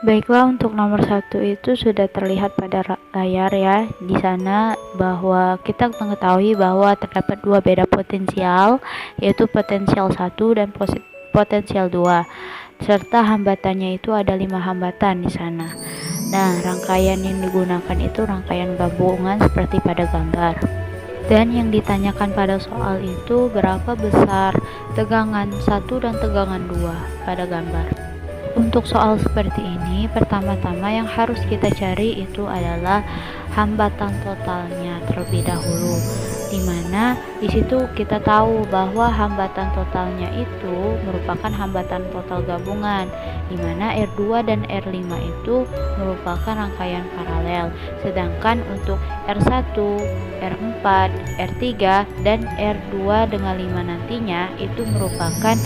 Baiklah, untuk nomor satu itu sudah terlihat pada layar ya. Di sana bahwa kita mengetahui bahwa terdapat dua beda potensial, yaitu potensial 1 dan potensial 2. Serta hambatannya itu ada 5 hambatan di sana. Nah, rangkaian yang digunakan itu rangkaian gabungan seperti pada gambar. Dan yang ditanyakan pada soal itu berapa besar tegangan 1 dan tegangan 2 pada gambar. Untuk soal seperti ini, pertama-tama yang harus kita cari itu adalah hambatan totalnya terlebih dahulu. Dimana di situ kita tahu bahwa hambatan totalnya itu merupakan hambatan total gabungan, dimana R2 dan R5 itu merupakan rangkaian paralel. Sedangkan untuk R1, R4, R3, dan R2 dengan 5 nantinya itu merupakan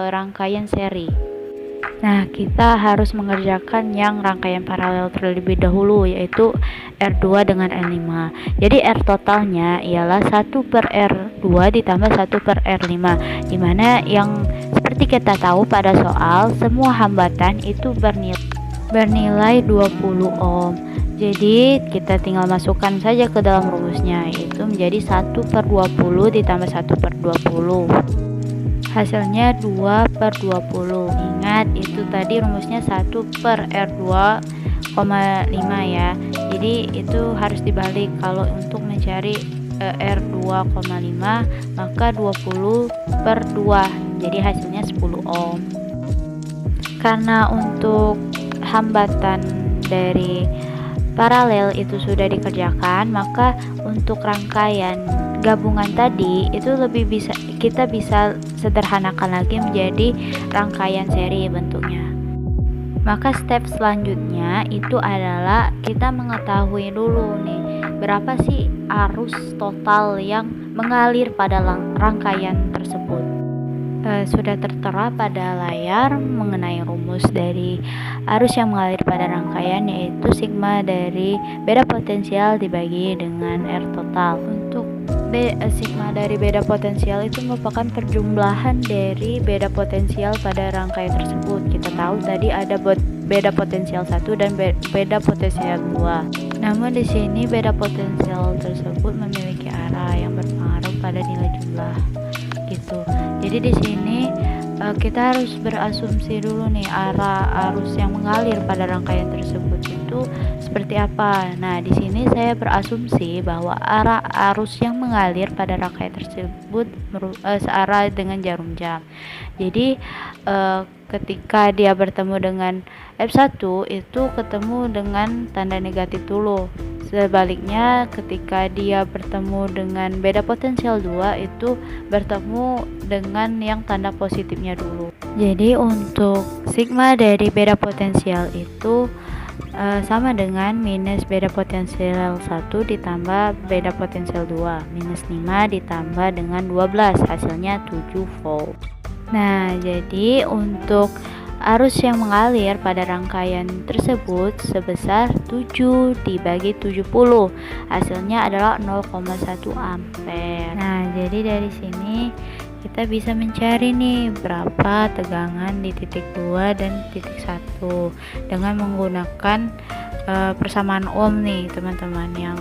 rangkaian seri. Nah, kita harus mengerjakan yang rangkaian paralel terlebih dahulu, yaitu R2 dengan R5. Jadi R totalnya ialah 1 per R2 ditambah 1 per R5, dimana yang seperti kita tahu pada soal, semua hambatan itu bernilai 20 ohm. Jadi kita tinggal masukkan saja ke dalam rumusnya, yaitu menjadi 1 per 20 ditambah 1 per 20. Hasilnya 2 per 20. Ingat, itu tadi rumusnya 1 per R2,5 ya. Jadi itu harus dibalik. Kalau untuk mencari R2,5 maka 20 per 2. Jadi hasilnya 10 ohm. Karena untuk hambatan dari paralel itu sudah dikerjakan, maka untuk rangkaian gabungan tadi itu kita bisa sederhanakan lagi menjadi rangkaian seri bentuknya. Maka step selanjutnya itu adalah kita mengetahui dulu nih berapa sih arus total yang mengalir pada rangkaian tersebut. Sudah tertera pada layar mengenai rumus dari arus yang mengalir pada rangkaian, yaitu sigma dari beda potensial dibagi dengan R total. Untuk sigma dari beda potensial itu merupakan perjumlahan dari beda potensial pada rangkaian tersebut. Kita tahu tadi ada beda potensial 1 dan beda potensial 2. Namun di sini beda potensial tersebut memiliki arah yang berpengaruh pada nilai jumlah. Gitu. Jadi di sini kita harus berasumsi dulu nih arah arus yang mengalir pada rangkaian tersebut itu seperti apa. Nah, di sini saya berasumsi bahwa arah arus yang mengalir pada rangkaian tersebut searah dengan jarum jam. Jadi ketika dia bertemu dengan F1 itu ketemu dengan tanda negatif dulu. Sebaliknya ketika dia bertemu dengan beda potensial 2 itu bertemu dengan yang tanda positifnya dulu. Jadi untuk sigma dari beda potensial itu sama dengan minus beda potensial 1 ditambah beda potensial 2 minus 5 ditambah dengan 12, hasilnya 7 volt. Nah, jadi untuk arus yang mengalir pada rangkaian tersebut sebesar 7 dibagi 70, hasilnya adalah 0,1 ampere. Nah, jadi dari sini kita bisa mencari nih berapa tegangan di titik 2 dan titik 1 dengan menggunakan persamaan ohm nih teman-teman, yang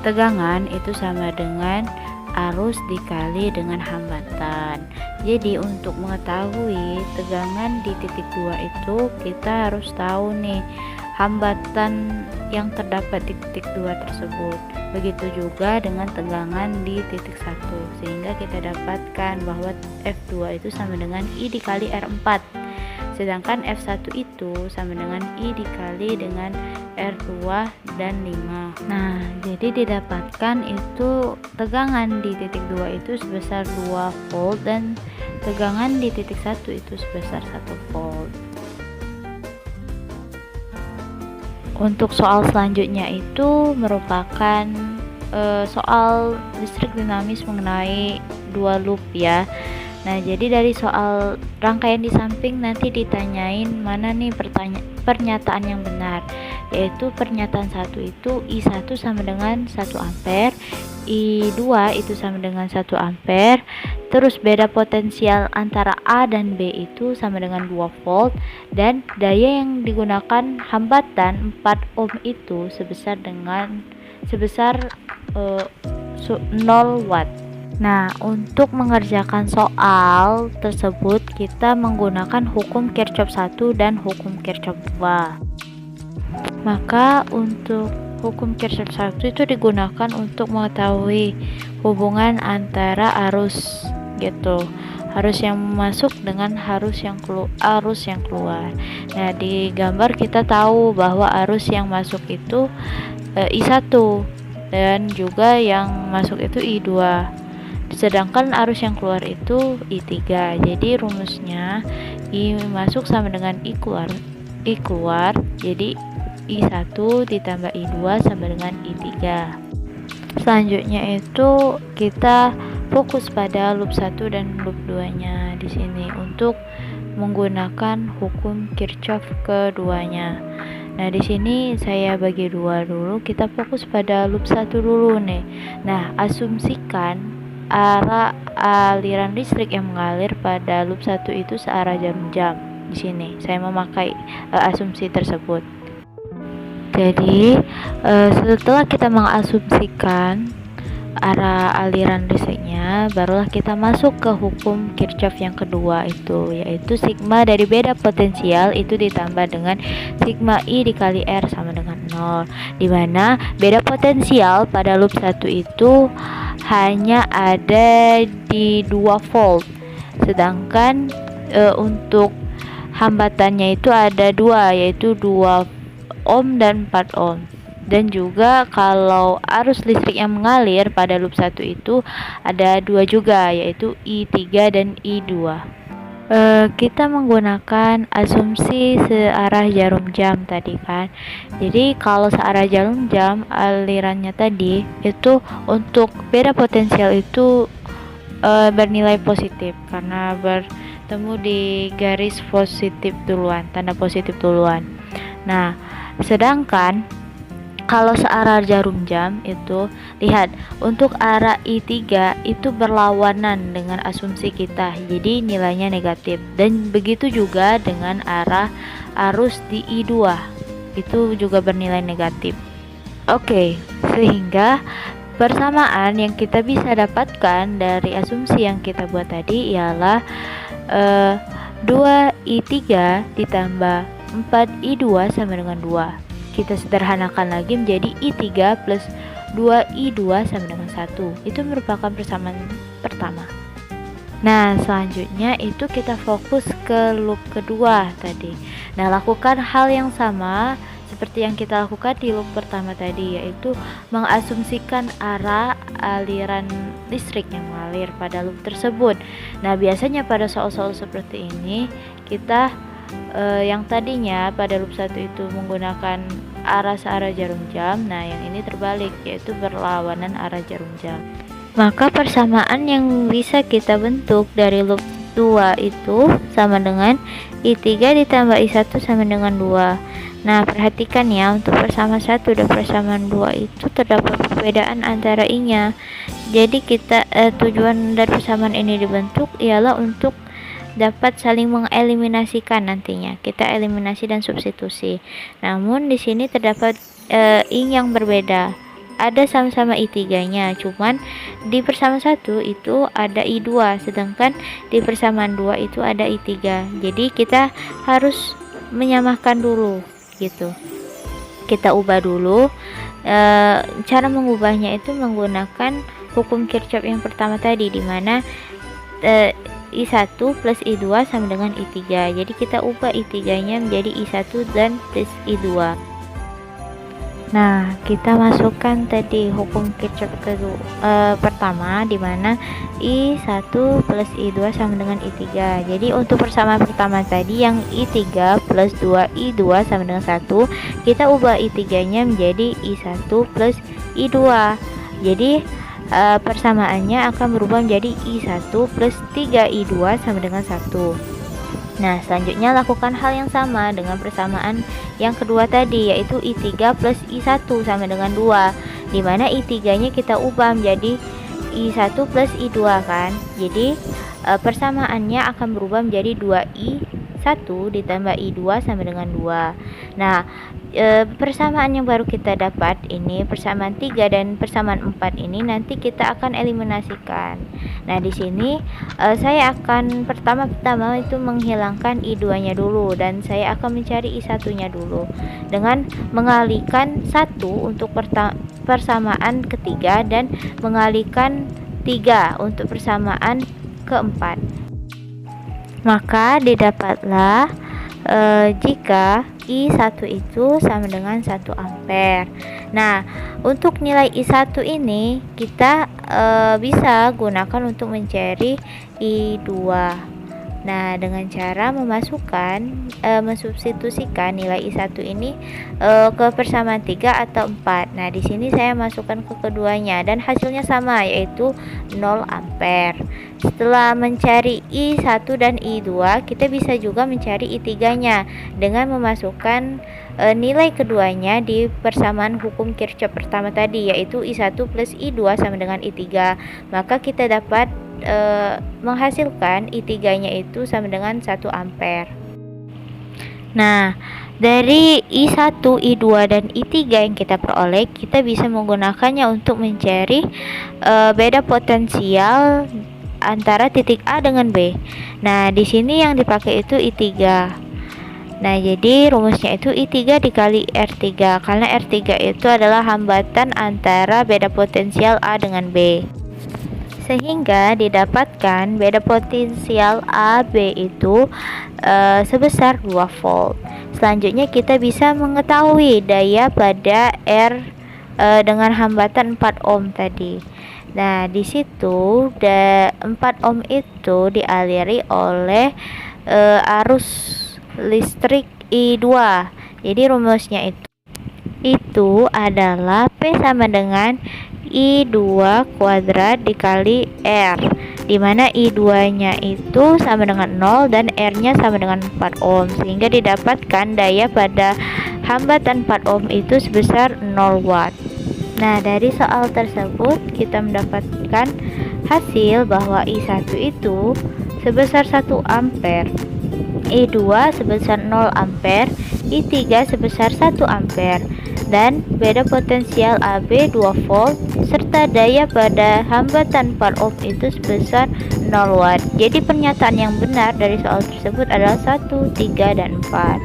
tegangan itu sama dengan arus dikali dengan hambatan. Jadi untuk mengetahui tegangan di titik 2 itu kita harus tahu nih hambatan yang terdapat di titik 2 tersebut. Begitu juga dengan tegangan di titik 1, sehingga kita dapatkan bahwa F2 itu sama dengan I dikali R4. Sedangkan F1 itu sama dengan I dikali dengan R2 dan 5. Nah, jadi didapatkan itu tegangan di titik 2 itu sebesar 2 volt dan tegangan di titik 1 itu sebesar 1 volt. Untuk soal selanjutnya itu merupakan soal listrik dinamis mengenai dua loop ya. Nah, jadi dari soal rangkaian di samping nanti ditanyain mana nih pernyataan yang benar, yaitu pernyataan 1 itu I1 sama dengan 1 ampere, I2 itu sama dengan 1 ampere, Terus beda potensial antara A dan B itu sama dengan 2 volt, dan daya yang digunakan hambatan 4 ohm itu sebesar 0 watt. Nah, untuk mengerjakan soal tersebut kita menggunakan hukum Kirchhoff 1 dan hukum Kirchhoff 2. Maka untuk hukum Kirchhoff 1 itu digunakan untuk mengetahui hubungan antara arus gitu, arus yang masuk dengan arus yang keluar. Nah, di gambar kita tahu bahwa arus yang masuk itu I1 dan juga yang masuk itu I2, sedangkan arus yang keluar itu I3. Jadi rumusnya I masuk sama dengan I keluar, jadi I1 ditambah I2 sama dengan I3. Selanjutnya itu kita fokus pada loop 1 dan loop 2-nya di sini untuk menggunakan hukum Kirchhoff keduanya. Nah, di sini saya bagi dua dulu. Kita fokus pada loop 1 dulu nih. Nah, asumsikan arah aliran listrik yang mengalir pada loop 1 itu searah jarum jam. Di sini saya memakai asumsi tersebut. Jadi setelah kita mengasumsikan arah aliran listriknya, barulah kita masuk ke hukum Kirchhoff yang kedua itu, yaitu sigma dari beda potensial itu ditambah dengan sigma I dikali R sama dengan 0, dimana beda potensial pada loop 1 itu hanya ada di 2 volt, sedangkan untuk hambatannya itu ada 2, yaitu 2 ohm dan 4 ohm. Dan juga kalau arus listrik yang mengalir pada loop 1 itu ada 2 juga, yaitu I3 dan I2. Kita menggunakan asumsi searah jarum jam tadi kan. Jadi kalau searah jarum jam alirannya tadi itu untuk beda potensial itu bernilai positif karena bertemu di garis positif duluan, tanda positif duluan. Nah, sedangkan kalau searah jarum jam itu, lihat untuk arah I3 itu berlawanan dengan asumsi kita, jadi nilainya negatif. Dan begitu juga dengan arah arus di I2 itu juga bernilai negatif. Oke, sehingga persamaan yang kita bisa dapatkan dari asumsi yang kita buat tadi ialah 2I3 ditambah 4I2 sama dengan 2. Kita sederhanakan lagi menjadi I3 plus 2I2 sama dengan 1. Itu merupakan persamaan pertama. Nah, selanjutnya itu kita fokus ke loop kedua tadi. Nah, lakukan hal yang sama seperti yang kita lakukan di loop pertama tadi, yaitu mengasumsikan arah aliran listrik yang mengalir pada loop tersebut. Nah, biasanya pada soal-soal seperti ini kita yang tadinya pada loop 1 itu menggunakan arah searah jarum jam, nah yang ini terbalik, yaitu berlawanan arah jarum jam. Maka persamaan yang bisa kita bentuk dari loop 2 itu sama dengan I3 ditambah I1 sama dengan 2. Nah, perhatikan ya, untuk persamaan 1 dan persamaan 2 itu terdapat perbedaan antara I-nya. Jadi kita tujuan dari persamaan ini dibentuk ialah untuk dapat saling mengeliminasikan nantinya. Kita eliminasi dan substitusi. Namun di sini terdapat I yang berbeda. Ada sama-sama I3-nya, cuman di persamaan 1 itu ada I2, sedangkan di persamaan 2 itu ada I3. Jadi kita harus menyamakan dulu gitu. Kita ubah dulu. Cara mengubahnya itu menggunakan hukum Kirchhoff yang pertama tadi, di mana I1 plus I2 sama dengan I3. Jadi kita ubah I3-nya menjadi I1 dan plus I2. Nah, kita masukkan tadi hukum Kirchhoff pertama, di mana I1 plus I2 sama dengan I3. Jadi untuk persamaan pertama tadi yang I3 plus 2I2 sama dengan 1, kita ubah I3-nya menjadi I1 plus I2. Jadi persamaannya akan berubah menjadi I1 plus 3I2 sama dengan 1. Nah, selanjutnya lakukan hal yang sama dengan persamaan yang kedua tadi, yaitu I3 plus I1 sama dengan 2, dimana I3 nya kita ubah menjadi I1 plus I2 kan. Jadi persamaannya akan berubah menjadi 2I1 ditambah I2 sama dengan 2. Nah, persamaan yang baru kita dapat ini, persamaan 3 dan persamaan 4 ini nanti kita akan eliminasikan. Nah, di sini saya akan pertama-tama itu menghilangkan I2-nya dulu, dan saya akan mencari I1-nya dulu dengan mengalihkan 1 untuk persamaan ketiga dan mengalihkan 3 untuk persamaan keempat. Maka didapatlah jika I1 itu sama dengan 1 ampere. Nah, untuk nilai I1 ini kita bisa gunakan untuk mencari I2. Nah, dengan cara mensubstitusikan nilai I1 ini ke persamaan 3 atau 4. Nah, di sini saya masukkan ke keduanya dan hasilnya sama, yaitu 0 ampere. Setelah mencari I1 dan I2, kita bisa juga mencari I3-nya dengan memasukkan nilai keduanya di persamaan hukum Kirchhoff pertama tadi, yaitu I1 plus I2 sama dengan I3. Maka kita dapat menghasilkan I3-nya itu sama dengan 1 ampere. Nah, dari I1, I2, dan I3 yang kita peroleh, kita bisa menggunakannya untuk mencari beda potensial antara titik A dengan B. Nah, di sini yang dipakai itu I3. Nah, jadi rumusnya itu I3 dikali R3, karena R3 itu adalah hambatan antara beda potensial A dengan B. Sehingga didapatkan beda potensial AB itu sebesar 2 volt. Selanjutnya kita bisa mengetahui daya pada R dengan hambatan 4 ohm tadi. Nah, di situ 4 ohm itu dialiri oleh arus listrik I2. Jadi rumusnya itu adalah P sama dengan I2 kuadrat dikali R, dimana I2-nya itu sama dengan 0 dan R-nya sama dengan 4 ohm, sehingga didapatkan daya pada hambatan 4 ohm itu sebesar 0 watt. Nah, dari soal tersebut kita mendapatkan hasil bahwa I1 itu sebesar 1 ampere, I2 sebesar 0 ampere, I3 sebesar 1 ampere, dan beda potensial AB 2 volt serta daya pada hambatan 4 ohm itu sebesar 0 watt. Jadi pernyataan yang benar dari soal tersebut adalah 1, 3, dan 4.